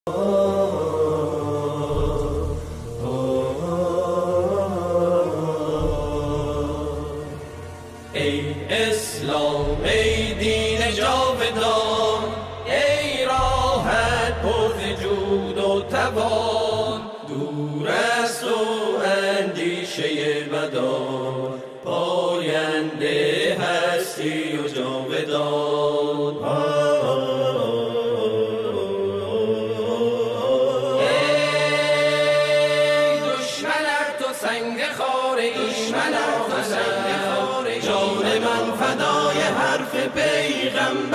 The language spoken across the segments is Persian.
ای اسلام ای دین جاودان، ای راحت پر جود و توان، دور است و اندیشه بدان، پاینده هستی و جاودان. ای دشمنت تو سنگ خاره، دشمنت تو سنگ خاره، جان من فدای حرف پیغمبرم.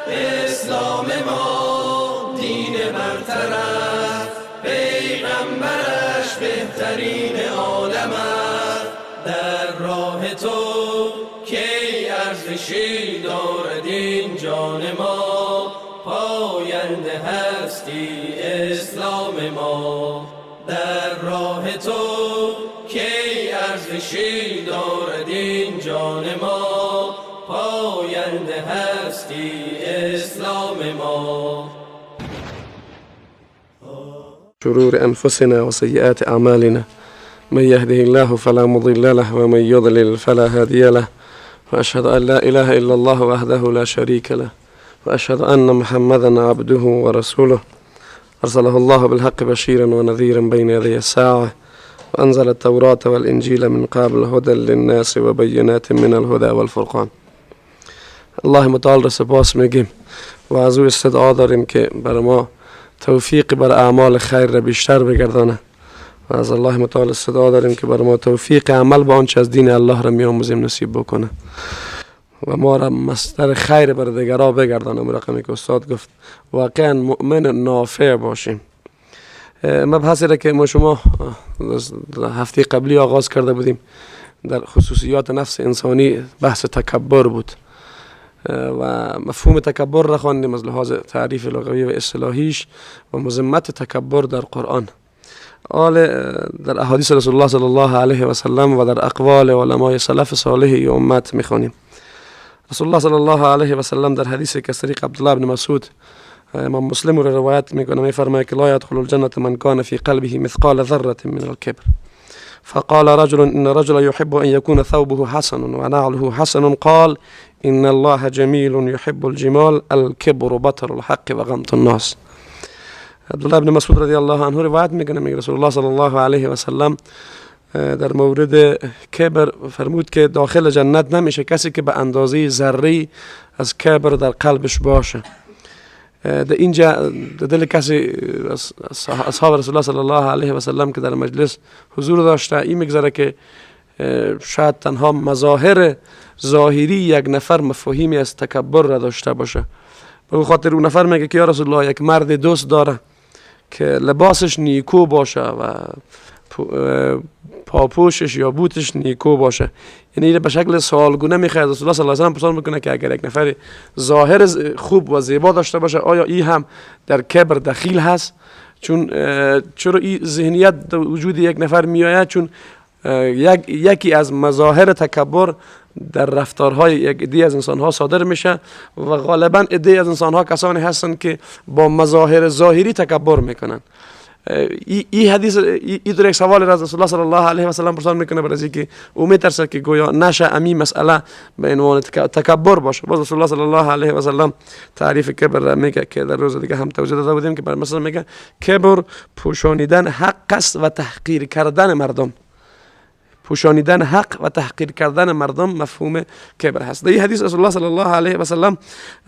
اسلام ما دین برتر است، پیغمبرش بهترین عالم است. در راه تو کی ارزشی دارد این جان ما، پاینده هستی اسلام ما. در راه تو کی ارزشی دارد این جان ما، پاینده هستی اسلام ما. شرور أنفسنا وسيئات أعمالنا، من يهده الله فلا مضل له ومن يضلل فلا هادي له، وأشهد أن لا إله إلا الله وحده لا شريك له، وأشهد أن محمدا عبده ورسوله، أرسله الله بالحق بشيرا ونذيرا بين يدي الساعة، وأنزل التوراة والإنجيل من قبل هدى للناس وبينات من الهدى والفرقان. الله متعال را سپاس میگیم و از او استدعا داریم که بر ما توفیق بر اعمال خیر را بیشتر بگردانه، و از الله متعال استدعا داریم که بر ما توفیق عمل با آنچه از دین الله را میآموزیم نصیب بکنه و ما را مصدر خیر بر دیگران بگردانه. رقمی که استاد گفت واقعا مؤمن نافع باشیم. مبحثی را که ما شما هفته قبلی آغاز کرده بودیم در خصوصیات نفس انسانی، بحث تکبر بود و مفهوم تکبر را خواندیم از لحاظ تعریف لغوی و اصطلاحیش و مذمت تکبر در قرآن، در احادیث رسول الله صلی الله علیه و سلم و در اقوال علمای سلف صالح امت میخوانیم. رسول الله صلی الله علیه و سلم در حدیث که از طریق عبدالله بن مسعود امام مسلم رو روایت میکنه، میفرماید که لا يدخل الجنة من كان في قلبه مثقال ذرة من الكبر، فقال رجل إن رجلا يحب أن يكون ثوبه حسن ونعله حسن، قال إن الله جميل يحب الجمال، الكبر بطر الحق وغمط الناس. عبدالله بن مسعود رضی الله عنه روایت میکنه، میگه رسول الله صلی الله علیه و سلم در مورد کبر فرمود که داخل جنت نمیشه کسی که به اندازه ذره از کبر در قلبش باشه. در اینجا در دل کسی اصحاب رسول الله صلی الله علیه و سلم که در مجلس حضور داشته این میگذره که شاید تنها مظاهر ظاهری یک نفر مفاهیمی از تکبر را داشته باشه. به خاطر اون نفر میگه که یا رسول الله یک مرد دوست داره که لباسش نیکو باشه و پاپوشش یا بوتش نیکو باشه، یعنی به شکل سوالگونه میخواد. رسول الله صلی الله علیه و سلم پرسان میکنه که اگر یک نفر ظاهر خوب و زیبا داشته باشه آیا این هم در کبر دخیل هست؟ چرا این ذهنیت وجود یک نفر میآید؟ چون یکی از مظاهر تکبر در رفتارهای یک عده از انسانها صادر میشه و غالبا عده از انسانها کسانی هستند که با مظاهر ظاهری تکبر میکنن. این حدیث در یک سوال از رسول الله صلی الله علیه و سلم پرسان میکنه برای اینکه او میترسه که گویا نشه امی مسئله به عنوان تکبر باشه. باز رسول الله صلی الله علیه و سلم تعریف کبر میگه که در روز دیگه هم توضیح داده بودیم که مثلا میگه کبر پوشانیدن حق است و تحقیر کردن مردم. پوشانیدن حق و تحقیر کردن مردم مفهوم کبر هست. در این حدیث رسول الله صلی الله علیه و سلم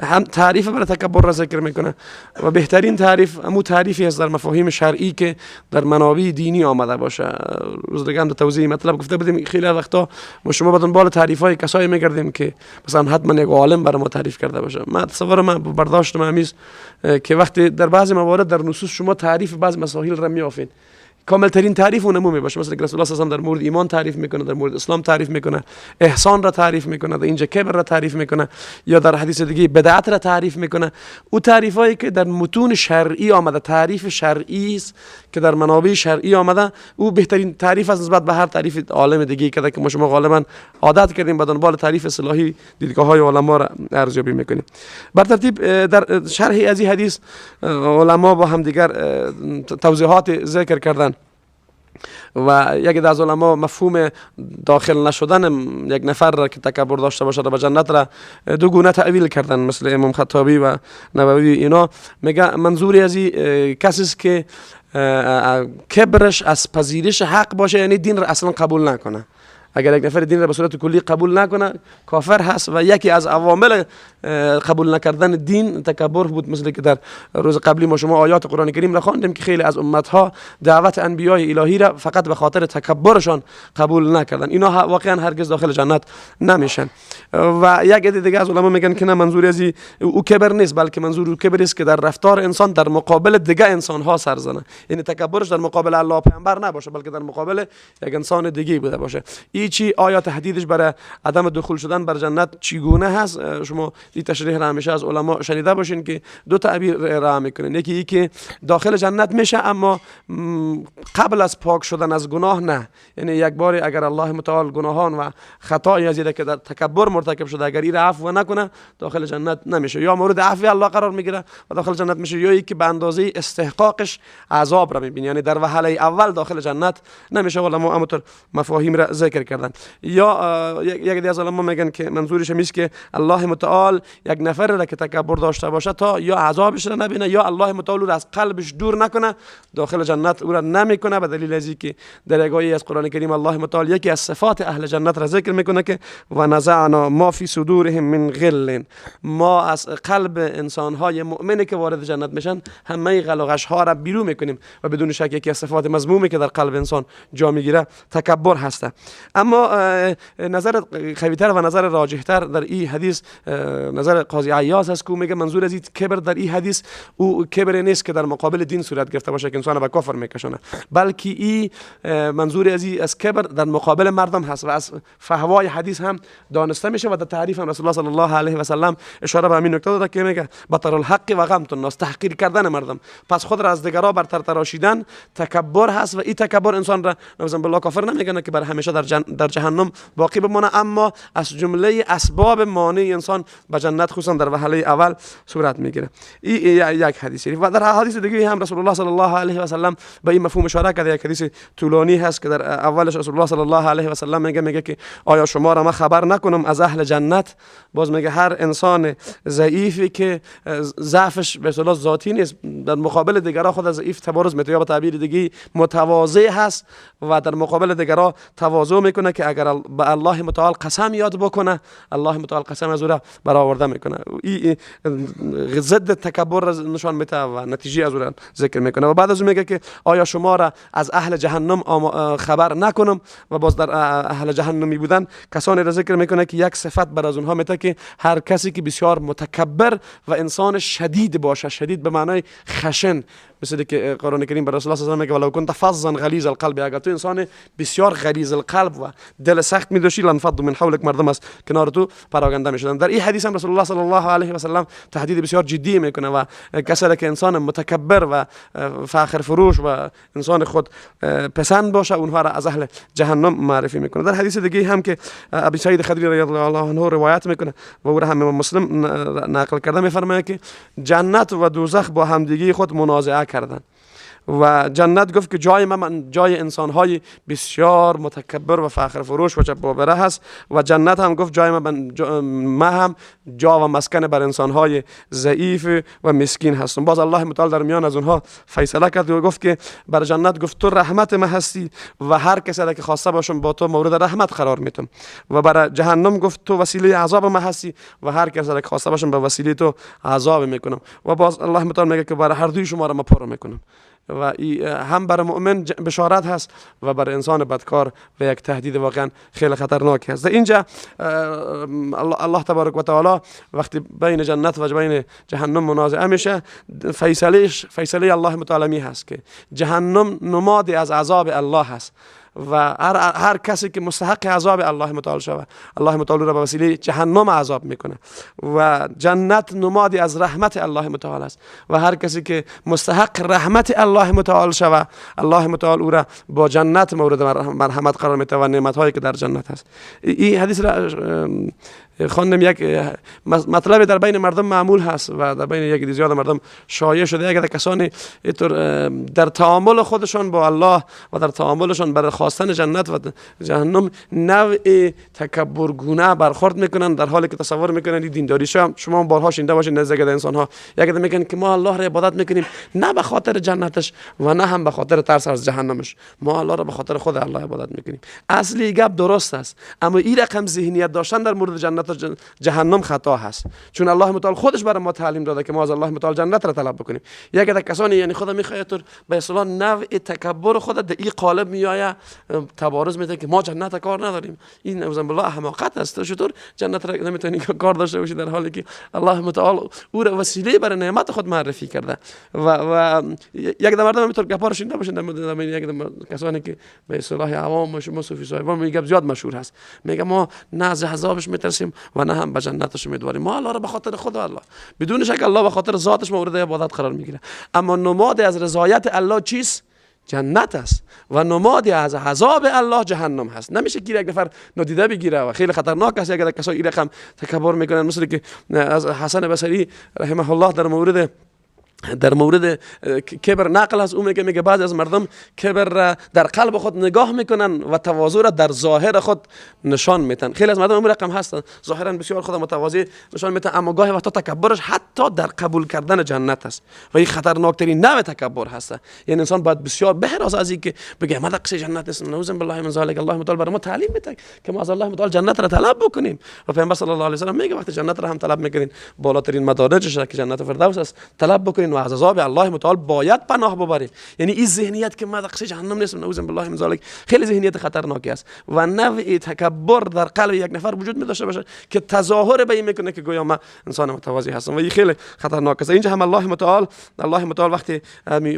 هم تعریف برای تکبر را ذکر میکنه و بهترین تعریف همون تعریفی است در مفاهیم شرعی که در منابع دینی آمده باشه. روز دیگه هم در توضیح مطلب گفته بودیم خیلی وقتا ما شما به دنبال تعریف های کسایی میگردیم که مثلا حتما یک عالم برای ما تعریف کرده باشه. من تصور من برداشت من همیست که وقتی در بعضی موارد در نصوص شما تعریف بعض مسائل را میافین کامل ترین تعریف و نمونه باشه. مثلا رسول الله صلی الله علیه و در مورد ایمان تعریف میکنه، در مورد اسلام تعریف میکنه، احسان را تعریف میکنه، در اینجا کبر را تعریف میکنه، یا در حدیث دیگه بدعت را تعریف میکنه. او تعریفایی که در متون شرعی آمده، تعریف شرعی است که در منابع شرعی آمده، او بهترین تعریف است نسبت به هر تعریف عالم دیگه که شما غالبا عادت کردیم به دنبال تعریف اصطلاحی دیدگاه های علما را ارزیابی میکنیم. بر ترتیب در شرح از این حدیث علما با هم دیگر توضیحات ذکر کردن و یکی از علما مفهوم داخل نشدن یک نفر را که تکبر داشته باشه به جنت را دو گونه تعبیر کردن، مثل امام خطابی و نووی. اینا میگه منظوری از این کسی است که کبرش از پذیرش حق باشه، یعنی دین را اصلا قبول نکنه. اگر یک نفر دین را به صورت کلی قبول نکنه کافر هست و یکی از عوامل قبول نکردن دین تکبر بود، مثل که در روز قبلی ما شما آیات قرآن کریم را خواندیم که خیلی از امتها دعوت انبیای الهی را فقط به خاطر تکبرشان قبول نکردن. اینا واقعا هرگز داخل جنت نمیشن. و یک عده دیگه از علما میگن که نه، منظور از او کبر نیست، بلکه منظور او کبر است که در رفتار انسان در مقابل دیگه انسان ها سر زنه، یعنی تکبرش در مقابل الله پیامبر نباشه بلکه در مقابل یک انسان دیگه بوده باشه. چی آیا تهدیدش برای عدم دخول شدن بر جنت چگونه هست؟ شما این تشریح را همیشه از علما شنیده باشین که دو تعبیر را میکنن. یکی ای که داخل جنت میشه اما قبل از پاک شدن از گناه نه، یعنی یک بار اگر الله متعال گناهان و خطایی از که در تکبر مرتکب شده اگر این عفو نکنه داخل جنت نمیشه، یا مورد عفو الله قرار میگیره و داخل جنت میشه، یا ای که به اندازه استحقاقش عذاب را میبینه، یعنی در وهله اول داخل جنت نمیشه. علما همونطور مفاهیم را ذکر کردن. یا یک دیگه از علما میگن که منظورش همیشه که الله متعال یک نفر را که تکبر داشته باشه تا یا عذابش را نبینه یا الله متعال او را از قلبش دور نکنه داخل جنت او را نمیکنه، به دلیل از اینکه در یک آیه از قرآن کریم الله متعال یکی از صفات اهل جنت را ذکر میکنه که و نزعنا ما فی صدورهم من غل، ما از قلب انسان های مؤمنی که وارد جنت میشن همه غل و غش ها را بیرون میکنیم و بدون شک یکی از صفات مذمومی که در قلب انسان جا میگیره تکبر هست. اما نظر قوی‌تر و نظر راجح‌تر در این حدیث نظر قاضی عیاض است که میگه منظور از این کبر در این حدیث او کبر نیست که در مقابل دین صورت گرفته باشه که انسان به کفر میکشونه، بلکه این منظور از کبر در مقابل مردم هست و از فحوای حدیث هم دانسته میشه و در تعریف هم رسول الله صلی الله علیه و سلم اشاره به همین نکته داده که میگه بطر الحق و غمت الناس، تحقیر کردن مردم، پس خود را از دیگران برتر تراشیدن تکبر هست و این تکبر انسان را نوزن بالله کافر نمیکنه که برای همیشه در جهنم باقی بمانه، اما از جمله اسباب مانع انسان به جنت خصوصا در وهله اول صورت میگیره. این یک حدیثی و در حدیث دیگه هم رسول الله صلی الله علیه و سلم به این مفهوم اشاره کرده. یک حدیث طولانی هست که در اولش رسول الله صلی الله علیه و سلم میگه که آیا شما را من خبر نکنم از اهل جنت؟ باز میگه هر انسان ضعیفی که ضعفش به اصطلاح ذاتی نیست در مقابل دیگران خود از ضعیف تبارز میتونه، یا به تعبیر دیگه متواضع هست و در مقابل دیگران تواضع میکنه که اگر به الله متعال قسم یاد بکنه الله متعال قسم از او را برآورده میکنه. این ضد تکبر نشان میده و نتیجه از او را ذکر میکنه. و بعد از اون میگه که آیا شما را از اهل جهنم خبر نکنم؟ و باز در اهل جهنمی بودن کسانی را ذکر میکنه که یک صفت بر از اونها میده که هر کسی که بسیار متکبر و انسان شدید باشه، شدید به معنای خشن، مثل که قرآن کریم بر رسول الله صلی الله علیه و آله میگه ولو كنت فظا غلیظ القلب، اگر تو انسان بسیار غلیظ القلب و دل سخت می‌داشتی لانفضوا من حولك، مردم از کنار تو پراگنده میشدن. در این حدیث هم رسول الله صلی الله علیه و سلم تهدید بسیار جدی میکنه و کسی که انسان متکبر و فاخر فروش و انسان خود پسند باشه اونها را از اهل جهنم معرفی میکنه. در حدیث دیگه هم که ابی سعید خدری رضی الله عنه روایت میکنه و او را هم مسلم نقل کرده میفرمایه که جنت و دوزخ با همدیگه خود منازعه کردن و جنت گفت که جای من جای انسان‌های بسیار متکبر و فخر فروش و جبابره هست و جنت هم گفت جای من هم جا و مسکن بر انسان‌های ضعیف و مسکین هستم. باز الله متعال در میان از اونها فیصله کرد و گفت که بر جنت گفت تو رحمت من هستی و هر کسی که خواسته باشم با تو مورد رحمت قرار میدم، و بر جهنم گفت تو وسیله عذاب من هستی و هر کسی که خواسته باشم به وسیله تو عذاب میکنم. و باز الله متعال میگه که بر هر دوی شما را من پر میکنم. و هم برای مؤمن بشارت هست و برای انسان بدکار و یک تهدید واقعا خیلی خطرناک هست. در اینجا الله تبارک و تعالی وقتی بین جنت و بین جهنم منازعه میشه، فیصله الله متعالی هست که جهنم نمادی از عذاب الله هست و هر کسی که مستحق عذاب الله متعال شود، الله متعال را به وسیله جهنم عذاب میکنه و جنت نمادی از رحمت الله متعال است و هر کسی که مستحق رحمت الله متعال شود، الله متعال او را با جنت مورد مرحمت قرار میده و نعمت هایی که در جنت هست. این حدیث را خواندم، یک مطلب در بین مردم معمول هست و در بین یک زیاد مردم شایع شده. اگر کسانی در تعامل خودشان با الله و در تعاملشان برای خواستن جنت و جهنم نوع تکبرگونه برخورد میکنن، در حالی که تصور میکنن این دینداری شما بارها شنیده باشید نزد انسان ها یک میگن که ما الله را عبادت میکنیم نه به خاطر جنتش و نه هم به خاطر ترس از جهنمش، ما الله را به خاطر خود الله عبادت میکنیم. اصلی گپ درست است، اما این رقم ذهنیت داشتن در مورد جنت جهنم خطا هست، چون الله متعال خودش برای ما تعلیم داده که ما از الله متعال جنت را طلب بکنیم. یک از کسانی یعنی خدا میخواد به اصطلاح نوع تکبر خود در این قالب میآید تبارز میده که ما جنت کار نداریم. این نعوذ بالله حماقت است. چطور جنت را نمیتونی کار داشته باشی در حالی که الله متعال او را وسیله برای نعمت خود معرفی کرده؟ و یک مردم همینطور گپارش شنیده باشین در یک کسانی که به اصطلاح عوام شما صوفی صاحبان میگه زیاد مشهور هست، میگه ما نه از عذابش میترسیم و نه هم به جنتش امیدواریم، ما الله را به خاطر خود الله، بدون شک الله به خاطر ذاتش مورد عبادت قرار میگیره. اما نماد از رضایت الله چیست؟ جنت است و نمادی از عذاب الله جهنم هست. نمیشه که یک نفر نادیده بگیره و خیلی خطرناک است اگر کسایی این رقم تکبر میکنن، مثل که از حسن بصری رحمه الله در مورد کبر نقل از اون میگه بعضی از مردم کبر را در قلب خود نگاه میکنن و تواضع را در ظاهر خود نشان میتن. خیلی از مردم اون رقم هستن، ظاهرا بسیار خود متواضع نشان میتن، اما گاهی وقتا تکبرش حتی در قبول کردن جنت است و این خطرناکترین نوع تکبر هست. یعنی انسان باید بسیار بهراز از اینکه بگه ما دقیق جنت نیست، نعوذ بالله من ذلک. الله متعال برای ما تعلیم میده که ما از الله متعال جنت را طلب بکنیم و پیامبر صلی الله علیه و سلم میگه وقتی جنت را هم طلب میکنین بالاترین مدارجش که جنت فردوس است طلب بکنین و از عذاب الله متعال باید پناه ببریم. یعنی این ذهنیت که ما دقیق جهنم نیستم، نعوذ بالله من ذلک، خیلی ذهنیت خطرناکی است و نوع تکبر در قلب یک نفر وجود می داشته باشه که تظاهر به این میکنه که گویا ما انسان متواضع هستم و این خیلی خطرناک است. اینجا هم الله متعال وقتی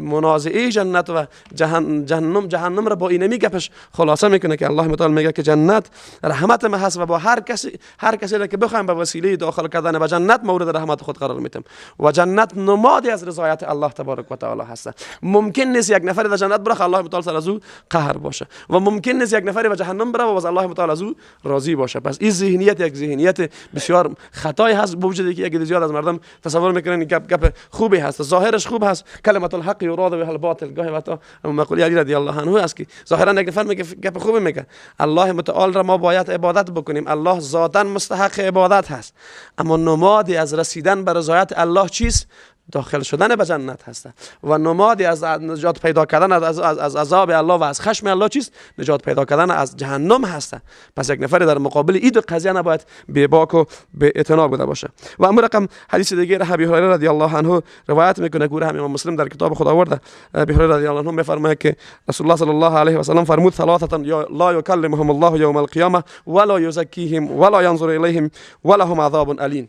منازعه جنت و جهنم را با این میگپش خلاصه میکنه که الله متعال میگه که جنت رحمت ما هست و با هر کسی را که بخوایم به وسیله داخل کردن به جنت مورد رحمت خود قرار میدم و جنت نمادی از رضایت الله تبارک و تعالی هست. ممکن نیست یک نفر در جنت بره الله متعال سر از او قهر باشه و ممکن نیست یک نفر به جهنم بره و از الله متعال از او راضی باشه. پس این ذهنیت یک ذهنیت بسیار خطایی هست، با وجودی که یک زیاد از مردم تصور میکنن گپ خوبی هست، ظاهرش خوب هست، کلمت الحق یراد بها الباطل، گاهی وقتا مقوله علی رضی الله عنه است که ظاهرا یک نفر میگه گپ خوبی میگه، الله متعال را ما باید عبادت بکنیم، الله ذاتاً مستحق عبادت هست، اما نمادی از رسیدن به رضایت الله چیست؟ داخل شدن به جنت هست و نمادی از نجات پیدا کردن از عذاب الله و از خشم الله چیست؟ نجات پیدا کردن از جهنم هست. پس یک نفر در مقابل این دو قضیه نباید بی‌باک و بی‌اعتنا بوده باشه. و اما رقم حدیث دیگه ابی هریره رضی الله عنه روایت میکنه، گوره هم امام مسلم در کتاب خود آورده. ابی هریره رضی الله عنه میفرماید که رسول الله صلی الله علیه و سلم فرمود ثلاثه لا یکلمهم الله یوم القیامه ولا یزکیهم ولا ينظر الیهم ولهم عذاب الیم.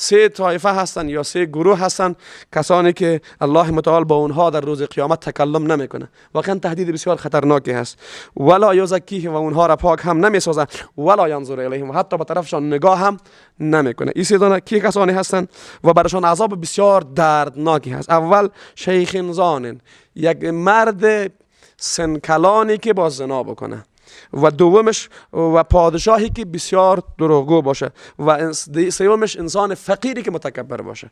سه طایفه هستن یا سه گروه هستن کسانی که الله متعال با اونها در روز قیامت تکلم نمیکنه. واقعا تهدید بسیار خطرناکی هست. ولا یزکیهم و اونها را پاک هم نمیسازه، ولا ينظر الیهم و حتی به طرفشان نگاه هم نمیکنه. این سه دانه کی کسانی هستن و برشان عذاب بسیار دردناکی هست. اول شیخ زان، یک مرد سنکلانی که با زنا بکنه، و دومش و پادشاهی که بسیار دروغگو باشه، و سومش انسان فقیری که متکبر باشه.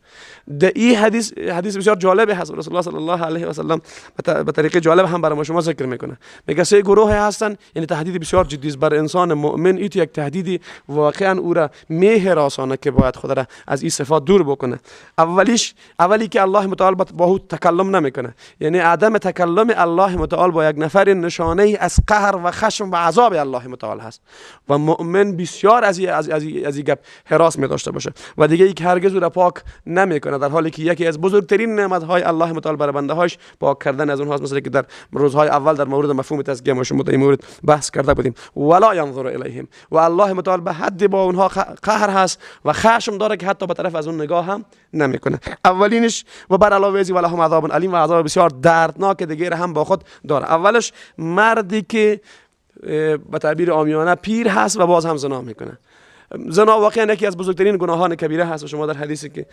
در این حدیث بسیار جالبی هست. رسول الله صلی الله علیه و سلم به طریق جالب هم برای شما ذکر میکنه. میگه سه گروه هستن، یعنی تهدید بسیار جدی است برای انسان مؤمن. این یک تهدیدی واقعا او را میهراسانه که باید خود را از این صفات دور بکنه. اولی که الله متعال با او تکلم نمیکنه، یعنی عدم تکلم الله متعال با یک نفر نشانه از قهر و خشم خشم و عذاب الله متعال هست و مؤمن بسیار از این گپ حراس می داشته باشه و دیگه یک هرگز او را پاک نمیکنه، در حالی که یکی از بزرگترین نعمت‌های الله متعال بر بنده هاش پاک کردن از اونهاست. مثل که در روزهای اول در مورد مفهوم تزکیه ما شما در این مورد بحث کرده بودیم. ولا ينظر الیهم، و الله متعال به حد با اونها قهر هست و خشم داره که حتی به طرف از اون نگاه هم نمیکنه. اولینش و بر علاوه ازی ولهم عذاب علیم، و عذاب بسیار دردناک دیگه هم با خود داره. اولش مردی که به تعبیر عامیانه پیر هست و باز هم زنا میکنه. زنا واقعا یکی از بزرگترین گناهان کبیره هست و شما در حدیثی که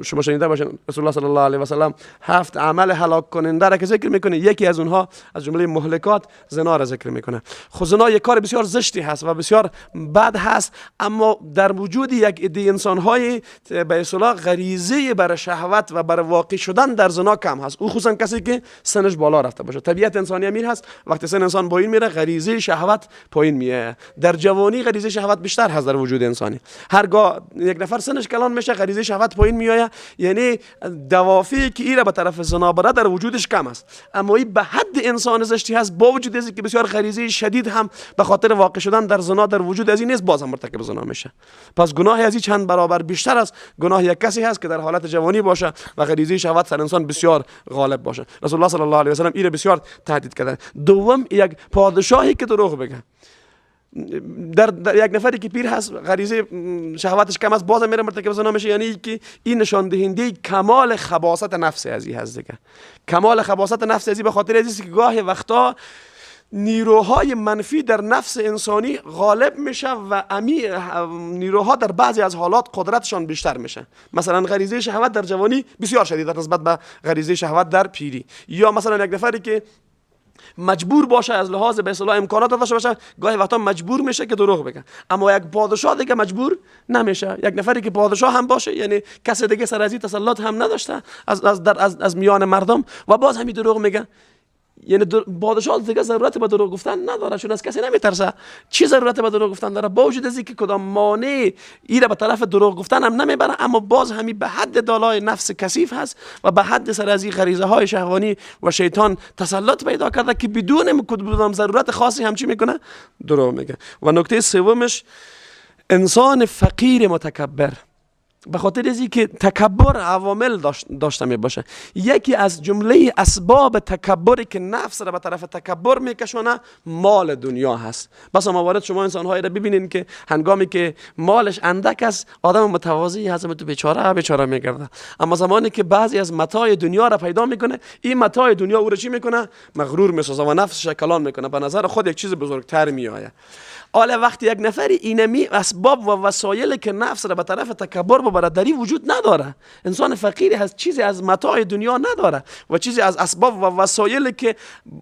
شما شنیده باشین رسول الله صلی الله علیه و سلم 7 عمل هلاک کننده را که ذکر میکنه، یکی از اونها از جمله مهلکات زنا را ذکر میکنه. خود زنا یک کار بسیار زشتی هست و بسیار بد هست، اما در وجود یک عده انسان‌های به اصطلاح غریزه برای شهوت و برای واقع شدن در زنا کم هست، او خصوصا کسی که سنش بالا رفته باشه. طبیعت انسانی امیر هست، وقتی سن انسان پایین میره غریزه شهوت پایین میاد. در جوانی غریزه شهوت بیشتر هست در وجود انسانی. هرگاه یک نفر سنش کلان میشه غریزه شهوت پایین میآید، یعنی دوافعی که ایره به طرف زنا بره در وجودش کم است، اما این به حد انسان زشتی هست با وجود از که بسیار غریزه شدید هم به خاطر واقع شدن در زنا در وجود از این نیست، باز هم مرتکب زنا میشه. پس گناه از این چند برابر بیشتر است گناه یک کسی هست که در حالت جوانی باشه و غریزه شهوت در انسان بسیار غالب باشه. رسول الله صلی الله علیه و سلم ایره بسیار تهدید کردن. دوم، یک پادشاهی که دروغ بگه. در یک نفری که پیر هست غریزه شهوتش کم است باز میره مرتکب زنا میشه، یعنی که این نشان دهنده کمال خباثت نفس ازی هست دیگه. کمال خباثت نفس ازی به خاطر ازی که گاهی وقتا نیروهای منفی در نفس انسانی غالب میشه و نیروها در بعضی از حالات قدرتشان بیشتر میشه. مثلا غریزه شهوت در جوانی بسیار شدید در نسبت به غریزه شهوت در پیری، یا مثلا یک نفری که مجبور باشه از لحاظ به اصطلاح امکانات داشته باشه گاهی وقتا مجبور میشه که دروغ بگه. اما یک پادشاه دیگه مجبور نمیشه. یک نفری که پادشاه هم باشه، یعنی کسی دیگه سر از این تسلط هم نداشته از میان مردم و باز همین دروغ میگه، یعنی پادشاه دیگه ضرورت به دروغ گفتن نداره، چون از کسی نمیترسه. چی ضرورت به دروغ گفتن داره؟ با وجود از اینکه کدام مانع ایره به طرف دروغ گفتن هم نمیبره، اما باز همین به حد دالای نفس کثیف هست و به حد سر از این غریزه های شهوانی و شیطان تسلط پیدا کرده که بدون کدام ضرورت خاصی هم چی میکنه؟ دروغ میگه. و نکته سومش انسان فقیر متکبر، به خاطر از که تکبر عوامل داشته می باشه. یکی از جمله اسباب تکبری که نفس را به طرف تکبر میکشونه مال دنیا هست. بس موارد شما انسان‌هایی را ببینین که هنگامی که مالش اندک است آدم متواضعی هست، تو بیچاره میگرده، اما زمانی که بعضی از متاع دنیا را پیدا میکنه این متاع دنیا او را چی میکنه؟ مغرور میسازه و نفسش کلان میکنه، به نظر خود یک چیز بزرگتر میآید. حالا وقتی یک نفری اینمی اسباب و وسایل که نفس را به طرف تکبر ببره داری وجود نداره، انسان فقیری هست، چیزی از متاع دنیا نداره و چیزی از اسباب و وسایل که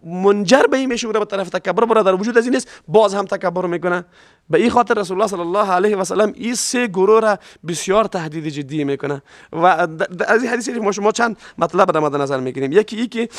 منجر به این میشه او را به طرف تکبر ببره در وجود از این نیست، باز هم تکبر میکنه. به این خاطر رسول الله صلی الله علیه و سلم این سه گروه را بسیار تهدید جدی میکنه و از این حدیثی ما شما چند مطلب را مد نظر میگیریم. یکی ای که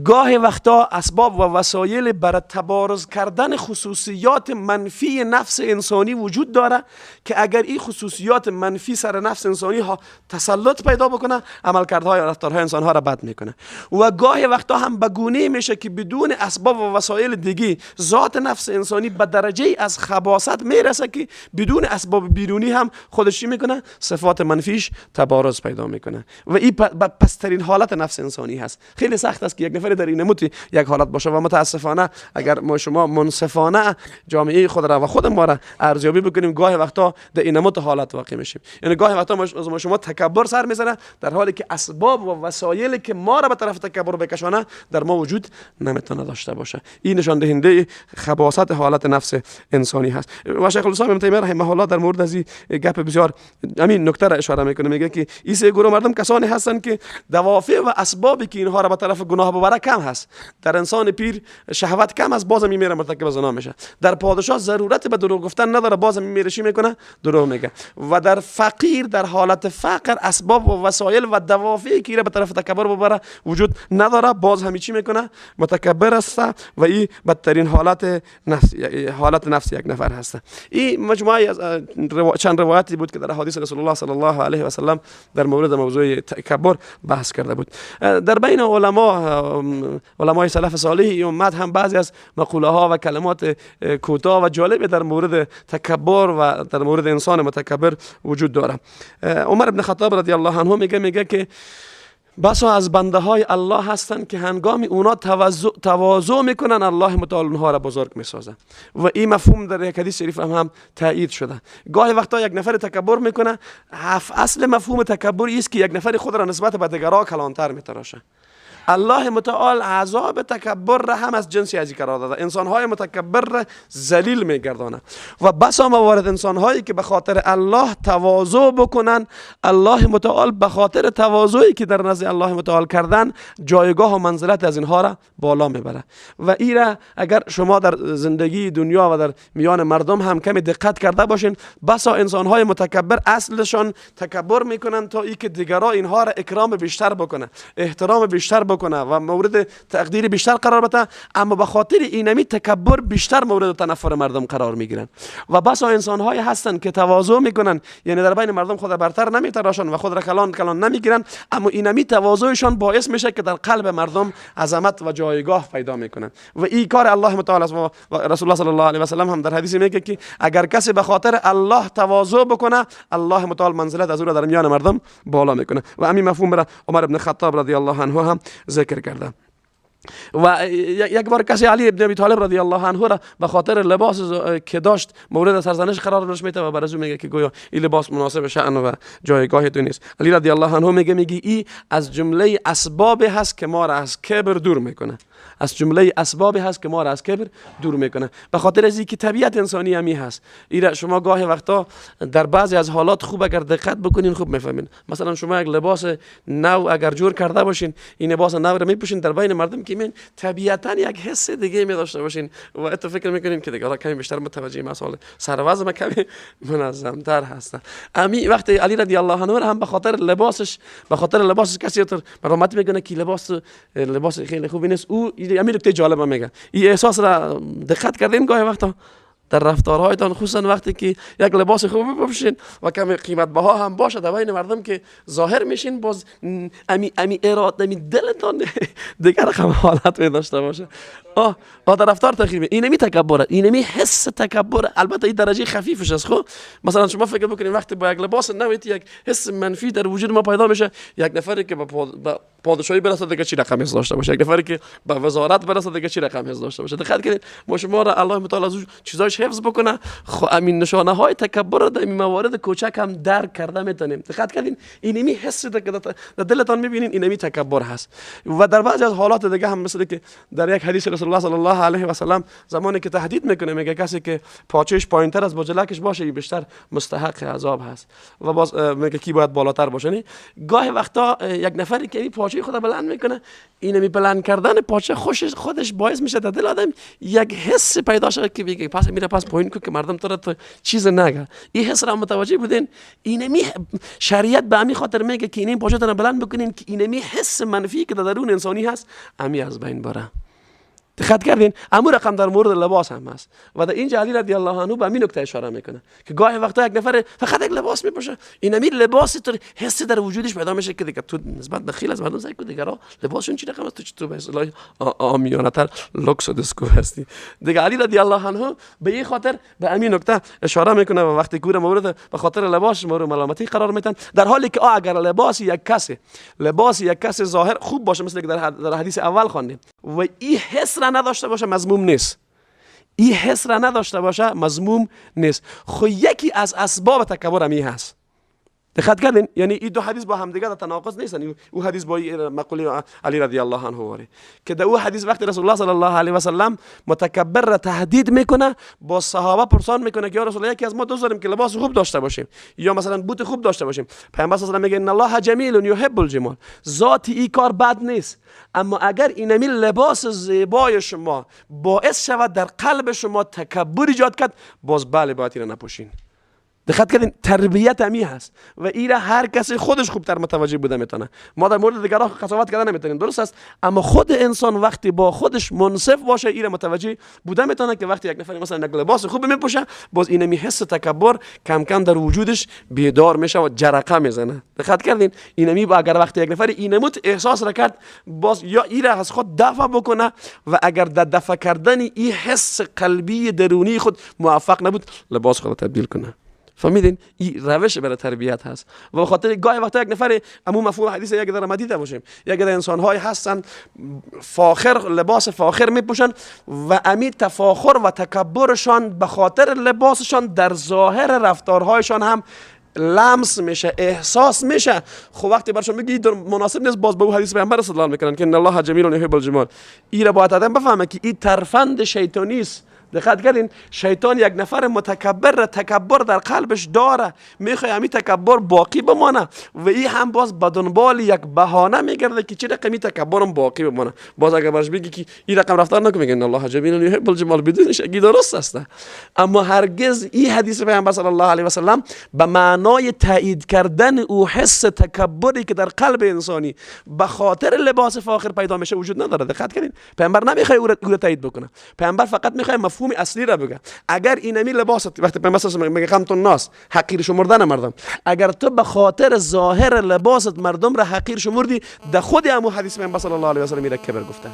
گاهی وقتا اسباب و وسایل برای تبارز کردن خصوصیات منفی نفس انسانی وجود داره که اگر این خصوصیات منفی سر نفس انسانی ها تسلط پیدا بکنه عملکردهای و رفتارهای انسان ها را بد میکنه. و گاهی وقتا هم بگونه میشه که بدون اسباب و وسایل دیگه ذات نفس انسانی به درجه از خباثت میرسه که بدون اسباب بیرونی هم خودش چی میکنه؟ صفات منفیش تبارز پیدا میکنه و این پسترین حالت نفس انسانی هست. خیلی سخت است که یک نفر در این نموت یک حالت باشه و متاسفانه اگر ما شما منصفانه جامعه خود را و خود ما را ارزیابی بکنیم گاهی وقتا در این نموت حالت واقع میشیم. یعنی گاهی وقتا ما شما تکبر سر میزنه در حالی که اسباب و وسایلی که ما را به طرف تکبر بکشانه در ما وجود نمیتونه داشته باشه. این نشان دهنده خباثت حالت نفس انسانی هست. و شیخ الاسلام ابن تیمیه رحمه الله در مورد از این گپ بسیار همین نکته را اشاره میکنه، میگه که این سه گروه مردم کسانی هستند که دوافع و اسبابی که اینها را به طرف گناه ببره کم هست. در انسان پیر شهوت کم است باز هم میره مرتکب زنا میشه. در پادشاه ضرورت به دروغ گفتن نداره باز هم میره چی میکنه؟ دروغ میگه. و در فقیر در حالت فقر اسباب و وسایل و دوافعی که به طرف تکبر ببره وجود نداره باز هم چی میکنه؟ متکبر است و این بدترین حالت نفس یک نفر هست. این مجموعه از چند روایتی بود که در حدیث رسول الله صلی الله علیه و سلم در مورد موضوع تکبر بحث کرده بود. در بین علما علمای سلف صالح این امت هم بعضی از مقوله ها و کلمات کوتاه و جالب در مورد تکبر و در مورد انسان متکبر وجود داره. عمر بن خطاب رضی الله عنه میگه که بسا از بنده های الله هستند که هنگامی اونا تواضع میکنن الله متعال اونها را بزرگ میسازه و این مفهوم در یک حدیث شریف هم تایید شده. گاهی وقتا یک نفر تکبر میکنه، اصل مفهوم تکبر است که یک نفر خود را نسبت به دیگران کلانتر میتراشه. الله متعال عذاب تکبر را هم از جنسی ازی قرار داده، انسانهای متکبر را ذلیل میگردانه و بسا موارد انسانهایی که به خاطر الله تواضع بکنن، الله متعال به خاطر تواضعی که در نزد الله متعال کردن جایگاه و منزلت از اینها را بالا میبره. و این را اگر شما در زندگی دنیا و در میان مردم هم کمی دقت کرده باشین، بسا انسانهای متکبر اصلشان تکبر میکنن تا ای که دیگران اینها را اکرام بیشتر بکنه، احترام بیشتر بکنه و مورد تقدیر بیشتر قرار بده، اما به خاطر اینمی تکبر بیشتر مورد تنفر مردم قرار میگیرن. و بسا انسان های هستن که تواضع میکنن، یعنی در بین مردم خود برتر نمیتراشن و خود را کلان نمیگیرن، اما اینمی تواضعشان باعث میشه که در قلب مردم عظمت و جایگاه پیدا میکنن. و این کار الله متعال است و رسول الله صلی الله علیه و سلم هم در حدیث میگه که اگر کسی به خاطر الله تواضع بکنه، الله متعال منزلت از او را در میان مردم بالا میکنه. و همین مفهوم را عمر بن خطاب رضی الله عنه هم ذکر کرده. و یک بار کسی علی بن ابی طالب رضی الله عنه را به خاطر لباس که داشت مورد سرزنش قرار میده و برای میگه که گویا این لباس مناسب شأن و جایگاه تو نیست. علی رضی الله عنه میگه این از جمله اسباب هست که ما را از کبر دور میکنه، از جمله اسباب هست که ما را از کبر دور میکنه. به خاطر از اینکه طبیعت انسانی همی هست. این شما گاهی وقتا در بعضی از حالات خوب اگر دقت بکنین خوب میفهمین. مثلا شما یک لباس نو اگر جور کرده باشین، این لباس نو رو میپوشین، در بین مردم که میبینین طبیعتا یک حس دیگه می داشته باشین و اتفاق فکر میکنین که دیگه کمی بیشتر متوجه مسائل سروزم کمی منظم تر هستن. امی وقتی علی رضی الله عنه هم به خاطر لباسش کسی تو مرامت میکنه که لباس خیلی خوبی نیست، او امیر نکته جالب میگه. این احساس را دقت کردین گاهی وقتا در رفتارهایتان، خصوصا وقتی که یک لباس خوب بپوشین و کم قیمت بها هم باشه در بین مردم که ظاهر میشین، باز امی اراده دلتان دیگر رقم حالت می داشته باشه. در رفتار تغییر اینمی تکبره، اینمی حس تکبره. البته این درجه خفیفش است. خب مثلا شما فکر بکنید وقتی با یک لباس نویت یک حس منفی در وجود ما پیدا میشه، یک نفری که با پادشاهی برسه دیگه چی رقم حس داشته باشه، یک نفری که به وزارت برسه دیگه چی رقم حس داشته باشه. دقت کنید ما شما را الله متعال از چیزایش حفظ بکنه. خب همین نشانه های تکبر در این موارد کوچک هم درک کرده میتونیم. دقت کردین اینمی حس در دلتان میبینین، اینمی تکبر هست. و در بعضی از حالات دیگه هم مثل که در یک حدیث رسول الله صلی الله علیه و سلم زمانی که تهدید میکنه میگه کسی که پاچهش پایینتر از بجلکش باشه این بیشتر مستحق عذاب هست و باز میگه کی باید بالاتر باشه. گاهی وقتا یک نفری که این پاچه خود بلند میکنه، اینمی بلند کردن پاچه خودش باعث میشه در دل آدم یک حس پیدا شه که بگه پس میره پس پایین کو که مردم تو چیز نگه. این حس را متوجه بودین؟ اینمی شریعت به همین خاطر میگه که این پاچه تون بلند بکنین که اینمی حس منفی که در درون انسانی هست امی از بین بره. دقت کردین؟ اما رقم در مورد لباس هم هست و در اینجا علی رضی الله عنه به همین نکته اشاره میکنه که گاهی وقتا یک نفر فقط یک لباس میپوشه، اینمی لباس تو حس در وجودش پیدا میشه که دیگه تو نسبت به خیلی از مردم سعی کن دیگه لباسشون چی رقم است، تو به اصطلاح عامیانه تر لوکس و دسکو هستی دیگه. علی رضی الله عنه به این خاطر به همین نکته اشاره میکنه و وقتی کور مورد به خاطر لباسش مورد ملامتی قرار میدن، در حالی که اگر لباس یک کس ظاهر خوب باشه مثل که در حدیث اول خواندیم و این حس را نداشته باشه مذموم نیست. خو یکی از اسباب تکبر هم هست. دقت کردین؟ یعنی این دو حدیث با هم دیگه در تناقض نیستن. او حدیث با مقوله علی رضی الله عنه واره که در او حدیث وقتی رسول الله صلی الله علیه و سلم متکبر را تهدید میکنه، با صحابه پرسان میکنه که یا رسول الله یکی از ما دوست داریم که لباس خوب داشته باشیم یا مثلا بوت خوب داشته باشیم. پیامبر صلی الله علیه و سلم میگه ان الله جمیل یحب الجمال، ذات این کار بد نیست، اما اگر اینمی لباس زیبای شما باعث شود در قلب شما تکبر ایجاد کرد، باز بله باید این نپوشین. دقت کردین تربیت امی هست و این هر کسی خودش خوبتر متوجه بوده میتونه. ما در مورد دیگران قضاوت کردن نمیتونیم، درست است، اما خود انسان وقتی با خودش منصف باشه این متوجه بوده میتونه که وقتی یک نفر مثلا یک لباس خوب میپوشه باز اینمی حس تکبر کم کم در وجودش بیدار میشه و جرقه میزنه. دقت کردین اینمی اگر وقتی یک نفر اینموت احساس را کرد باز یا این را از خود دفع بکنه و اگر در دفع کردن این حس قلبی درونی خود موفق نبود لباس خود تبدیل کنه. فهمیدین؟ این روش برای تربیت هست و به خاطر گاهی وقتا یک نفر عموم مفهوم حدیث یک در مدیده باشیم یک در انسان های هستن فاخر لباس فاخر میپوشن و امی تفاخر و تکبرشان به خاطر لباسشان در ظاهر رفتارهایشان هم لمس میشه، احساس میشه. خب وقتی برشون میگی مناسب نیست باز به او حدیث پیامبر استدلال میکنن که ان الله جمیل یحب الجمال. این را باید آدم بفهمه که این ترفند شیطانی است. دقت کردین شیطان یک نفر متکبر تکبر در قلبش داره، میخواد همین تکبر باقی بمانه و این هم باز به دنبال یک بهانه میگرده که چه رقمی تکبرم باقی بمانه. باز اگر برش بگی که این رقم رفتار نکن میگه ان الله جمیل یحب الجمال بدون شکی درست است، اما هرگز این حدیث پیامبر صلی الله علیه و سلم به معنای تایید کردن او حس تکبری که در قلب انسانی به خاطر لباس فاخر پیدا میشه وجود نداره. دقت کردین پیامبر نمیخواد او را تایید بکنه، پیامبر فقط میخواد مفهوم اصلی را بگه. اگر اینمی لباس وقتی پیامبر میگه خمتون ناس حقیر شمردن مردم، اگر تو به خاطر ظاهر لباست مردم را حقیر شمردی در خود همو حدیث پیامبر صلی الله علیه و سلم میره کبر گفته.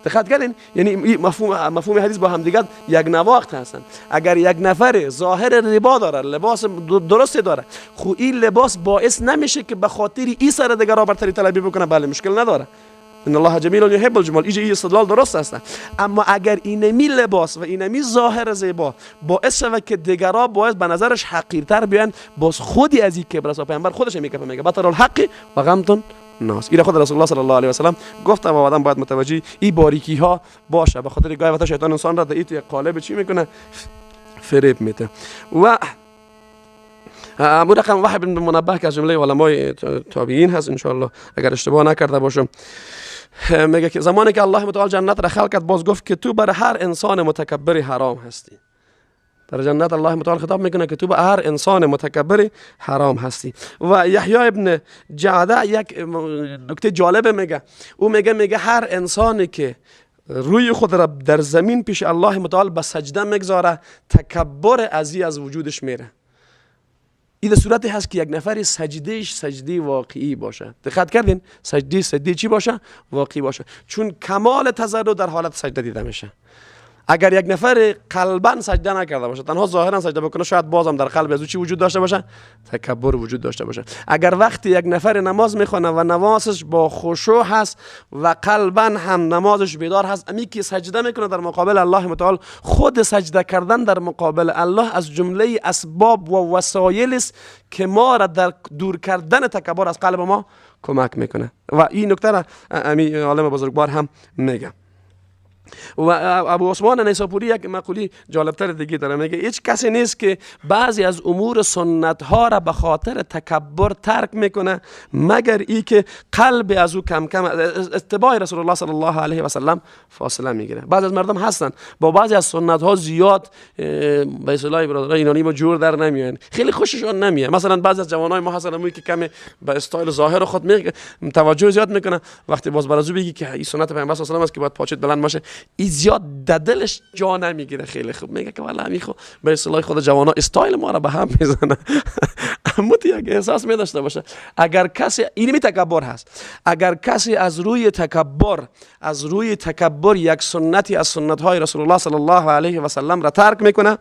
دقت کردین یعنی مفهوم حدیث با هم دیگه یک نواخت هستن. اگر یک نفر ظاهر ربا داره لباس درستی داره خو این لباس باعث نمیشه که به خاطر این سر دیگه برتری طلبی بکنه، بله مشکل نداره ان الله جمیل یحب الجمال، این استدلال درست است. اما اگر اینمی لباس و اینمی ظاهر زیبا باعث شود که دیگران باعث به نظرش حقیرتر بیان باز خودی از این کبر است. پیامبر خودش میگه بطر الحق و غمتون ناس. این خود رسول الله صلی الله علیه و سلم گفت و آدم باید متوجه این باریکی ها باشه. به خاطر گاهی وقتا شیطان انسان را در این قالب چی میکنه فریب میده. و ابو رقم وحی بن منبه که از جمله علمای تابعین هست ان شاء الله اگر اشتباه نکرده باشم، میگه که زمانی که الله متعال جنت را خلق کرد باز گفت که تو بر هر انسان متکبر حرام هستی. در جنت الله متعال خطاب میکنه که تو به هر انسان متکبر حرام هستی. و یحیی ابن جعده یک نکته جالب میگه، او میگه هر انسانی که روی خود را در زمین پیش الله متعال به سجده میگذاره تکبر از وجودش میره. این صورتی هست که یک نفر سجدهش سجده واقعی باشه. دقت کردین سجده چی باشه؟ واقعی باشه، چون کمال تضرع در حالت سجده دیده میشه. اگر یک نفر قلبا سجده نکرده باشه تنها ظاهرا سجده بکنه شاید بازم در قلب از چی وجود داشته باشه؟ تکبر وجود داشته باشه. اگر وقتی یک نفر نماز میخونه و نمازش با خشوع هست و قلبا هم نمازش بیدار هست، امی که سجده میکنه در مقابل الله متعال، خود سجده کردن در مقابل الله از جمله اسباب و وسایل است که ما را در دور کردن تکبر از قلب ما کمک میکنه. و این نکته را امی عالم بزرگوار هم میگه. و ابو عثمان نیساپوری یک مقوله جالبتر دیگه داره، میگه هیچ کسی نیست که بعضی از امور سنت ها را به خاطر تکبر ترک میکنه مگر ای که قلب از او کم کم اتباع رسول الله صلی الله علیه و سلم فاصله میگیره. بعضی از مردم هستن با بعضی از سنت ها زیاد به اصطلاح برادرای ایرانی ما جور در نمیان، خیلی خوششون نمیاد. مثلا بعضی از جوانای ما هستن موی که کمی به استایل ظاهر خود میگه توجه زیاد میکنه، وقتی باز برازو بگی که این سنت پیامبر صلی الله علیه و است که باید پاچت بلند باشه این زیاد دلش جا نمیگیره. خیلی خوب میگه که والله میخو به اصطلاح خود جوانا استایل ما را به هم میزنه. اما تو یک احساس میداشته باشه اگر کسی اینمی تکبر هست، اگر کسی از روی تکبر یک سنتی از سنت های رسول الله صلی الله علیه و سلم را ترک میکنه،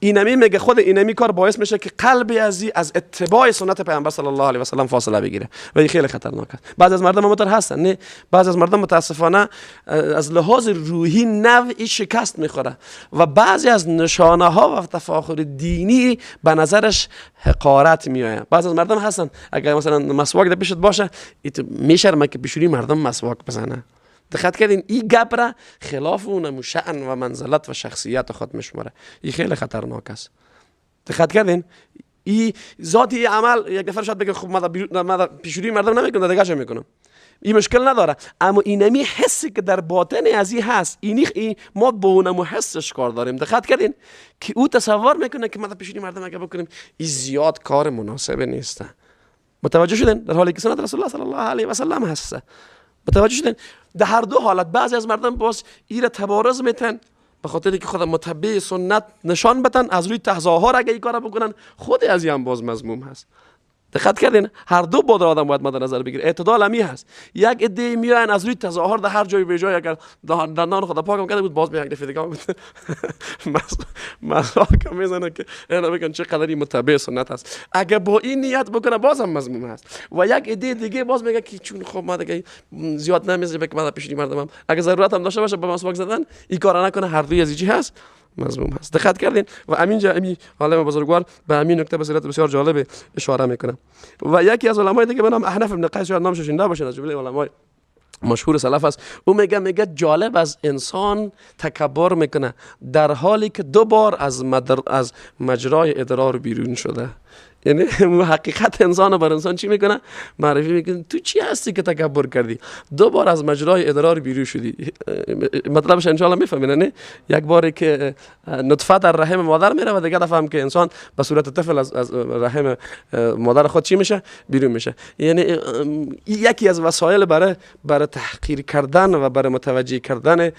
اینمی میگه خود اینمی کار باعث میشه که قلب از اتباع سنت پیامبر صلی الله علیه و سلم فاصله بگیره و این خیلی خطرناک است. بعضی از مردم همونطور هستن، نه بعضی از مردم متاسفانه از لحاظ روحی نوعی شکست میخوره و بعضی از نشانه ها و تفاخر دینی به نظرش حقارت میآید. بعضی از مردم هستن اگر مثلا مسواک در پیشت باشه میشرمه که پیشونی مردم مسواک بزنه. دقت کردین این گبره خلاف اون شأن و منزلت و شخصیت خود میشماره. این خیلی خطرناک است. دقت کردین این ذاتی عمل یک نفر شاید بگه خب من پیشونی مردم نمیکنم دیگه چه میکنم. این مشکل نداره، اما اینمی حسی که در باطن از این هست، این ما با اونمو حسش کار داریم. دقت کردین که او تصور میکنه که ما در پیشونی مردم اگه بکنیم این زیاد کار مناسبه نیست. متوجه شدین؟ در حالی که سنت رسول الله صلی الله علیه و سلم هست. متوجه شدین؟ در هر دو حالت بعضی از مردم باز ایره تبارز میتن به خاطر که خود متبع سنت نشان بدن، از روی تظاهر اگه این کارا بکنن خود از هم باز مذموم هست. دقت کردین؟ هر دو بود آدم باید مد نظر بگیره. اعتدال امی هست. یک عده میان از روی تظاهر در هر جای به جای اگر دندان خدا پاکم کرده بود باز به یک دفعه دیگه بود مزاک میزنه که اینا بگن چقدر این متبع سنت هست. اگه با این نیت بکنه باز هم مذموم هست. و یک عده دیگه باز میگه که چون خب ما دیگه زیاد نمیذاره که ما پیشنهاد مردمم اگه ضرورت هم داشته باشه با مسواک زدن این کارا نکنه، هر دوی از چی هست مذموم هست. دقت کردین؟ و امینجا امی عالم بزرگوار به همین نکته به صورت بسیار جالب اشاره میکنه. و یکی از علمای دیگه به نام احنف بن قیس، شاید نامش شنیده باشین، از جمله علمای مشهور سلف است. او میگه جالب از انسان تکبر میکنه در حالی که دو بار از مجرای ادرار بیرون شده. یعنی حقیقت انسان بر انسان چی میکنه؟ معرفی میکنه تو چی هستی که تکبر کردی؟ دو بار از مجرای ادرار بیرون شدی. مطلبش ان شاء الله میفهمین. نه یک باری که نطفه در رحم مادر میره و دیگه دفعه هم که انسان به صورت طفل از رحم مادر خود چی میشه؟ بیرون میشه. یعنی یکی از وسایل برای تحقیر کردن و برای متوجه کردن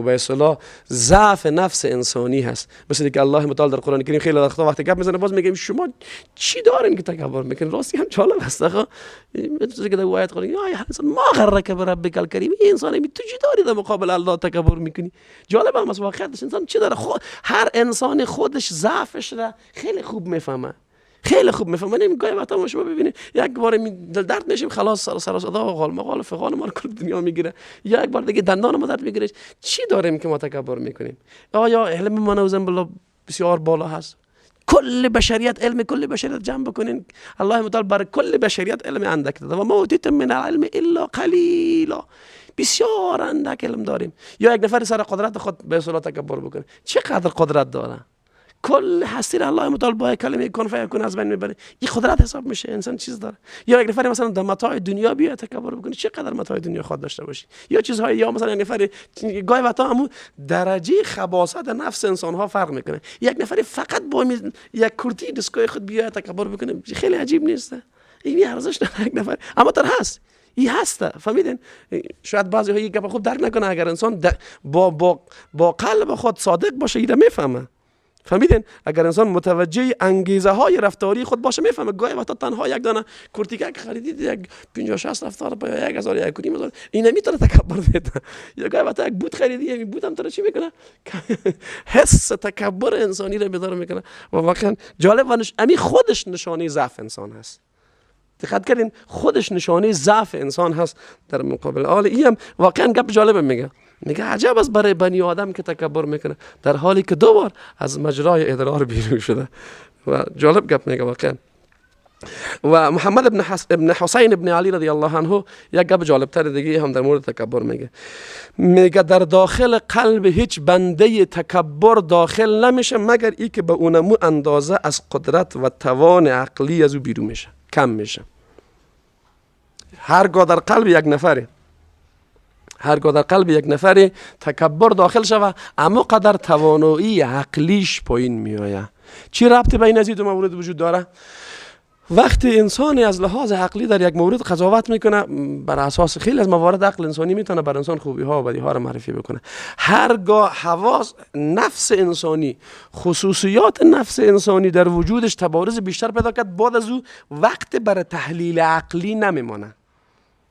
به اصطلاح ضعف نفس انسانی هست. مثل که الله متعال در قرآن کریم خیلی وقت گپ میزنه باز میگه شما چی دارین که تکبر میکنین؟ راستی هم جالب است. مثل که در آیت قرآن یا انسان ما غرک بربک الکریم، این انسان می تو چی داری در مقابل الله تکبر میکنی؟ جالب هم است واقعیتش. انسان چی داره؟ هر انسان خودش ضعفش را خیلی خوب میفهمه. خیلی خوب میفهمه. نمیگه وقتا ما شما ببینید یک بار دل درد میشیم خلاص سر صدا و قال مقال فقان ما رو کل دنیا میگیره، یا یک بار دیگه دندان ما درد میگیره. چی داریم که ما تکبر میکنیم؟ آیا علم ما نوزن بالله بسیار بالا هست؟ کل بشریت علم کل بشریت جمع بکنین، الله متعال برای کل بشریت علم اندک داده و ما اوتیتم من العلم الا قلیلا، بسیار اندک علم داریم. یا یک نفر سر قدرت خود به اصطلاح تکبر بکنه، چقدر قدرت داره؟ کل هستی را الله متعال با کلمه کن فیکون از بین میبره. این قدرت حساب میشه. انسان چیز داره. یا یک نفر مثلا در متاع دنیا بیا تکبر بکنه، چقدر متاع دنیا خود داشته باشی یا چیزهای، یا مثلا یک نفر گاهی وقتا همون درجه خباثت نفس انسان ها فرق میکنه. یک نفر فقط با یک کرتی دستگاه خود بیا تکبر بکنه، خیلی عجیب نیست؟ این ارزش داره یک نفر، اما در هست این هسته. فهمیدین؟ شاید بعضی ها یک گپ خوب درک نکنه. اگر انسان با قلب خود صادق باشه ایده میفهمه. فهمیدین؟ اگر انسان متوجه انگیزه های رفتاری خود باشه میفهمه. گاهی وقتا تنها یک دانه کرتیکک خریدید یک 50-60 رفتار با 1000 1000 این نمیتونه تکبر بده. یا گاهی وقتا یک بوت خریدی، این بوت هم چی میکنه؟ حس تکبر انسانی رو بیدار میکنه. و واقعا جالب و امی خودش نشانه ضعف انسان هست. دقت کردین؟ خودش نشانه ضعف انسان هست در مقابل آل. این واقعا گپ جالب میگه عجب است برای بنی آدم که تکبر میکنه در حالی که دو بار از مجرای ادرار بیرون شده. و جالب گپ میگه واقعا. و محمد ابن حسین ابن علی رضی الله عنه یک گپ جالب تر دیگه هم در مورد تکبر میگه در داخل قلب هیچ بنده تکبر داخل نمیشه مگر ای که به اونمو اندازه از قدرت و توان عقلی از او بیرون میشه، کم میشه. هرگاه در قلب یک نفری تکبر داخل شوه، اما قدر توانایی عقلیش پایین میآید. چی ربطی بین از این دو مورد وجود داره؟ وقتی انسانی از لحاظ عقلی در یک مورد قضاوت میکنه، بر اساس خیلی از موارد عقل انسانی میتونه بر انسان خوبی ها و بدی ها رو معرفی بکنه. هرگاه حواس نفس انسانی، خصوصیات نفس انسانی در وجودش تبارز بیشتر پیدا کرد، بعد از او وقت برای تحلیل عقلی نمیمونه.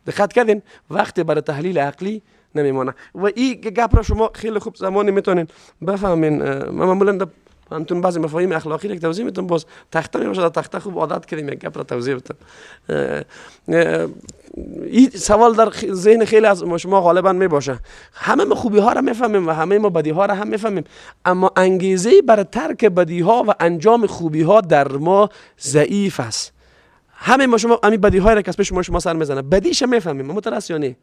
دقت کردین؟ وقت برای تحلیل عقلی نمیمونه. و این گپ را شما خیلی خوب زمانی میتونین بفهمین. ما معمولا همتون بعضی مفاهیم اخلاقی را که توضیح میتونم، باز تخته میباشه، در تخته خوب عادت کردیم یک گپ را توضیح بدم. این سوال در ذهن خیلی از شما غالبا میباشه. همه ما خوبی ها را میفهمیم و همه ما بدی ها را هم میفهمیم، اما انگیزه برای ترک بدی ها و انجام خوبی ها در ما ضعیف است. همه ما شما همین بدی های را که از پیش شما سر میزنه، بدیش میفهمیم، مترس یا نه؟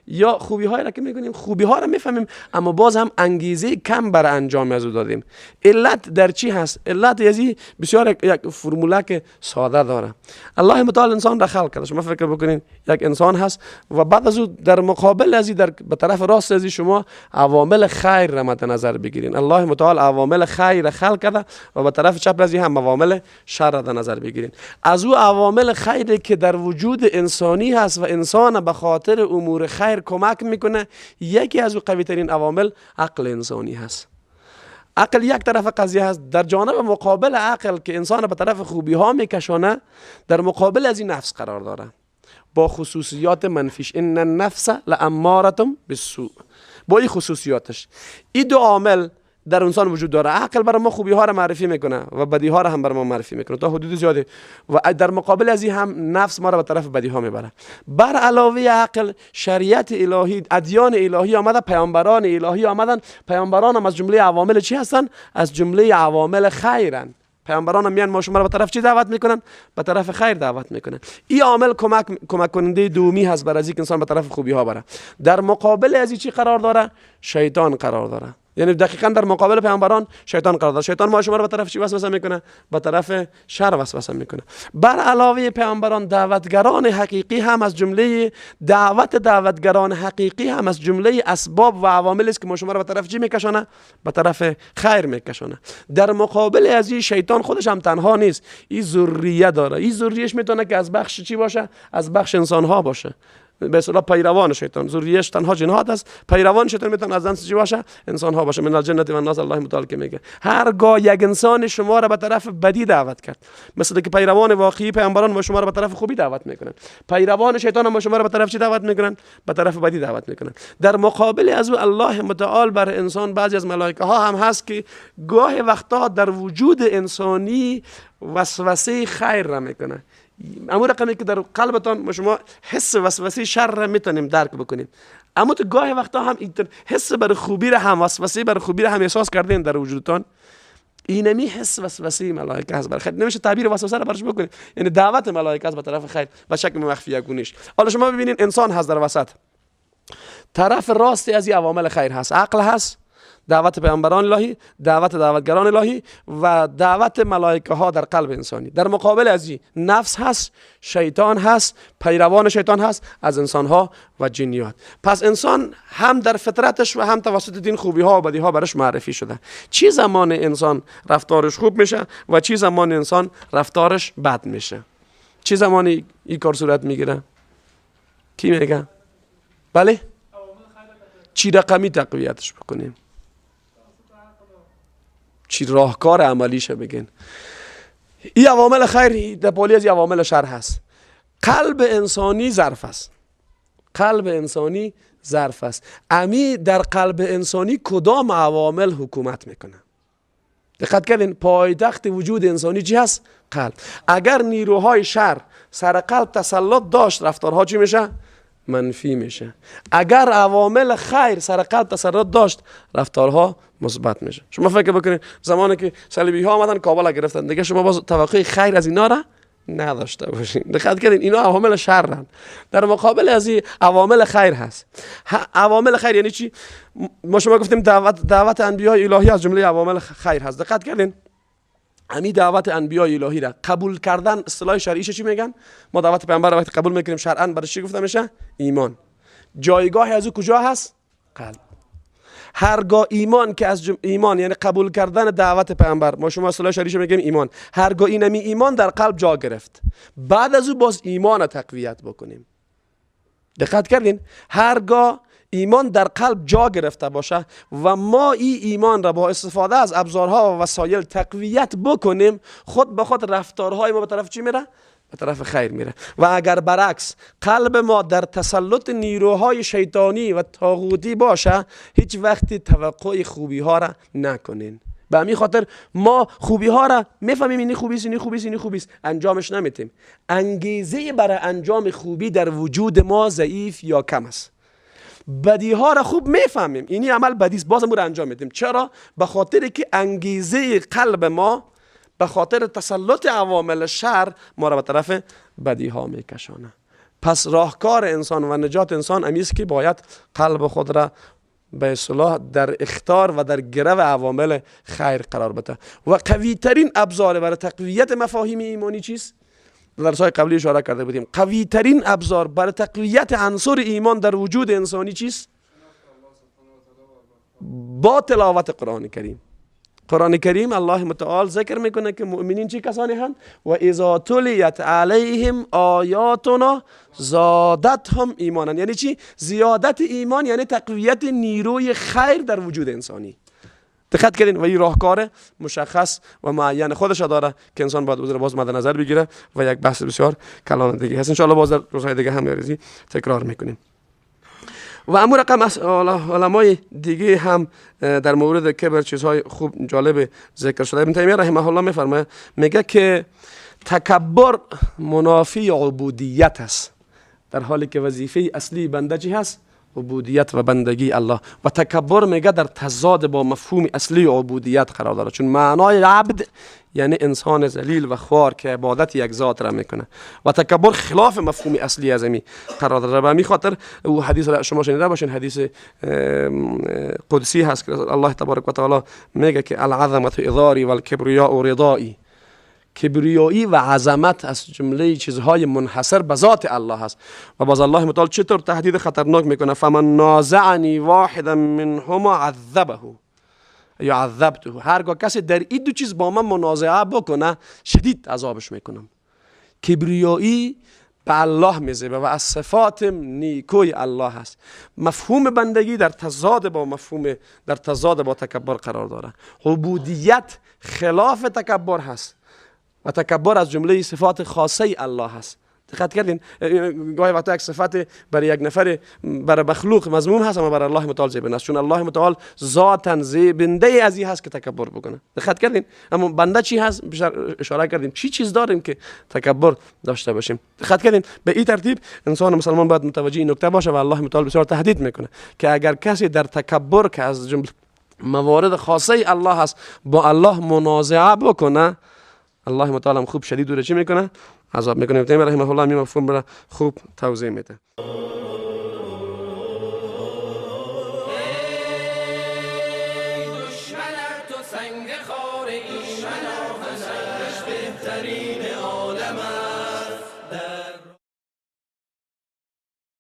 یا خوبی هایی را که میکنیم خوبی ها را میفهمیم اما باز هم انگیزه کم برای انجام از او دادیم. علت در چی هست؟ علت یزی بسیار یک فرمولک ساده داره. الله متعال انسان را خلق کرده. شما فکر بکنین یک انسان هست و بعد از او در مقابل ازی به طرف راست ازی شما عوامل خیر را مد نظر بگیرین. الله متعال عوامل خیر را خلق کرده و به طرف چپ ازی هم عوامل شر را در نظر بگیرین. از او عوامل خیری که در وجود انسانی هست و انسان به خاطر امور خیر کمک میکنه، یکی از او قوی ترین عوامل عقل انسانی هست. عقل یک طرف قضیه هست، در جانب مقابل عقل که انسان به طرف خوبی ها میکشانه، در مقابل از این نفس قرار داره با خصوصیات منفیش. ان النفس لاماره بالسوء، با این خصوصیاتش. این دو عامل در انسان وجود داره. عقل برای ما خوبی ها را معرفی میکنه و بدی ها را هم برای ما معرفی میکنه تا حدود زیاده و در مقابل از این هم نفس ما را به طرف بدی ها میبره. بر علاوه عقل شریعت الهی، ادیان الهی آمده، پیامبران الهی آمدن. پیامبران هم از جمله عوامل چی هستن؟ از جمله عوامل خیرن. پیامبران هم میان ما شما را به طرف چی دعوت میکنن؟ به طرف خیر دعوت میکنن. این عامل کمک کننده دومی هست برای اینکه انسان به طرف خوبی ها بره. در مقابل از چی قرار داره؟ شیطان قرار داره. یعنی دقیقاً در مقابل پیامبران شیطان قرار داره. شیطان ما شما رو به طرف چی وسوسه میکنه؟ به طرف شر وسوسه میکنه. بر علاوه پیامبران دعوتگران حقیقی هم از جمله دعوتگران حقیقی هم از جمله اسباب و عواملی است که ما شما رو به طرف چی میکشونه؟ به طرف خیر میکشونه. در مقابل از این شیطان خودش هم تنها نیست، این ذریه داره. این ذریهش میتونه که از بخش چی باشه؟ از بخش انسان ها باشه. به اصطلاح پیروان شیطان. ذریه‌اش تنها جنات است. پیروان شیطان میتونه از جنس چی باشه؟ انسان ها باشه. من الجنه و الناس. الله متعال که میگه هرگاه یک انسان شما را به طرف بدی دعوت کرد، مثل که پیروان واقعی پیامبران ما شما را به طرف خوبی دعوت میکنن، پیروان شیطان هم ما شما را به طرف چی دعوت میکنن؟ به طرف بدی دعوت میکنن. در مقابل از او الله متعال بر انسان بعضی از ملائکه ها هم هست که گاه وقتا در وجود انسانی وسوسه خیر را میکنه. اما رقمی که در قلبتان شما حس وسوسه شر را میتونیم درک بکنیم، اما تو گاهی وقتا هم حس بر خوبی را هم وسوسه بر خوبی را هم احساس کردین در وجودتان. اینمی حس وسوسه ملائکه هست بر خیر. نمیشه تعبیر وسوسه را برش بکنیم، یعنی دعوت ملائکه است به طرف خیر و شک مخفی یگونیش. حالا شما ببینید انسان هست در وسط، طرف راستی از این عوامل خیر هست، عقل هست، دعوت پیامبران الهی، دعوتگران الهی و دعوت ملائکه ها در قلب انسانی. در مقابل از این نفس هست، شیطان هست، پیروان شیطان هست از انسان ها و جنیات. پس انسان هم در فطرتش و هم توسط دین خوبی ها و بدی ها برش معرفی شده. چی زمان انسان رفتارش خوب میشه و چی زمان انسان رفتارش بد میشه؟ چی زمانی این کار صورت میگیره؟ کی میگه؟ بله؟ چی رقمی تقویتش بکنیم؟ چی راهکار عملیشه بگین؟ این عوامل خیر در پالی از این عوامل شر هست. قلب انسانی ظرف است. قلب انسانی ظرف است. امی در قلب انسانی کدام عوامل حکومت میکنه؟ دقت کردین پایتخت وجود انسانی چی هست؟ قلب. اگر نیروهای شر سر قلب تسلط داشت رفتارها چی میشه؟ منفی میشه. اگر عوامل خیر سر قلب تسلط داشت رفتارها مثبت میشه. شما فکر بکنید زمانی که صلیبی ها آمدن کابل گرفتن دیگه شما باز توقع خیر از اینا را نداشته باشین. دقت کردین اینا عوامل شرن، در مقابل از این عوامل خیر هست. عوامل خیر یعنی چی؟ ما شما گفتیم دعوت انبیاء الهی از جمله عوامل خیر هست. دقت کردین امی دعوت انبیاء الهی را قبول کردن اصطلاح شرعیش چی میگن؟ ما دعوت پیامبر را وقتی قبول میکنیم شرعاً برای چی گفته میشه؟ ایمان. جایگاه از او کجا هست؟ قلب. هرگاه ایمان که از ایمان یعنی قبول کردن دعوت پیامبر، ما شما اصطلاح شرعیش میگیم ایمان، هرگاه اینمی ایمان در قلب جا گرفت بعد از او باز ایمان را تقویت بکنیم. دقت کردین؟ هرگاه ایمان در قلب جا گرفته باشه و ما این ایمان را با استفاده از ابزارها و وسایل تقویت بکنیم، خود به خود رفتارهای ما به طرف چی میره؟ به طرف خیر میره. و اگر برعکس قلب ما در تسلط نیروهای شیطانی و طاغوتی باشه، هیچ وقتی توقع خوبی ها را نکنین. به همین خاطر ما خوبی ها را میفهمیم اینی خوبیست، اینی خوبیست، اینی خوبیست، انجامش نمیتیم. انگیزه برای انجام خوبی در وجود ما ضعیف یا کم است. بدی ها را خوب میفهمیم، اینی عمل بدیست، بازم رو انجام میدیم. چرا؟ به خاطر که انگیزه قلب ما به خاطر تسلط عوامل شر ما را به طرف بدی ها میکشانه. پس راهکار انسان و نجات انسان امیست که باید قلب خود را به اصطلاح در اختار و در گرو عوامل خیر قرار بده. و قوی ترین ابزار برای تقویت مفاهیم ایمانی چیست؟ در درس‌های قبلی اشاره کرده بودیم قوی ترین ابزار برای تقویت عنصر ایمان در وجود انسانی چیست؟ با تلاوت قرآن کریم. قرآن کریم الله متعال ذکر میکنه که مؤمنین چی کسانی هستند؟ و اذا تلیت علیهم آیاتنا زادتهم ایمانا. یعنی چی؟ زیادت ایمان یعنی تقویت نیروی خیر در وجود انسانی. دقت کردین؟ و این راهکار مشخص و معین خودش داره که انسان باید باز مد نظر بگیره و یک بحث بسیار کلان دیگه هست. ان شاء الله باز در روزهای دیگه هم یاریزی تکرار میکنیم. و امور رقم علمای دیگه هم در مورد کبر چیزهای خوب جالب ذکر شده. ابن تیمیه رحمه الله میفرماید، میگه که تکبر منافی عبودیت است، در حالی که وظیفه اصلی بنده چی هست؟ عبودیت و بندگی الله. و تکبر میگه در تضاد با مفهوم اصلی عبودیت قرار داره، چون معنای عبد یعنی انسان ذلیل و خوار که عبادت یک ذات را میکنه و تکبر خلاف مفهوم اصلی از امی قرار داره. به همین خاطر او حدیث را شما شنیده باشین، حدیث قدسی هست که الله تبارک و تعالی میگه که العظمت اداری و الکبریاء ردایی. کبریایی و عظمت از جمله چیزهای منحصر به ذات الله هست. و باز الله متعال چطور تهدید خطرناک میکنه؟ فمن نازعنی واحدا منهما عذبه یا عذبته. هرگاه کسی در این دو چیز با من منازعه بکنه شدید عذابش میکنم. کبریایی به الله میزبه و از صفات نیکوی الله هست. مفهوم بندگی در تضاد با تکبر قرار داره. عبودیت خلاف تکبر هست و تکبر از جمله صفات خاصه الله هست. دقت کردین؟ گاهی وقتا یک صفت برای یک نفر برای مخلوق مذموم هست اما برای الله متعال زیبنده است، چون الله متعال ذاتاً زیبنده از این هست که تکبر بکنه. دقت کردین؟ اما بنده چی هست؟ اشاره کردیم چی چیز داریم که تکبر داشته باشیم. دقت کردین؟ به این ترتیب انسان مسلمان باید متوجه این نکته باشه و الله متعال بسیار تهدید میکنه که اگر کسی در تکبر که از جمله موارد خاصه الله هست با الله منازعه بکنه، الله متعال هم خوب شدید رو چی میکنه؟ عذاب میکنه. ابن تیمیه رحمه الله این مفهوم را خوب توضیح میده. دشمنت و سنگ خاره ای شناختش بهترین عالم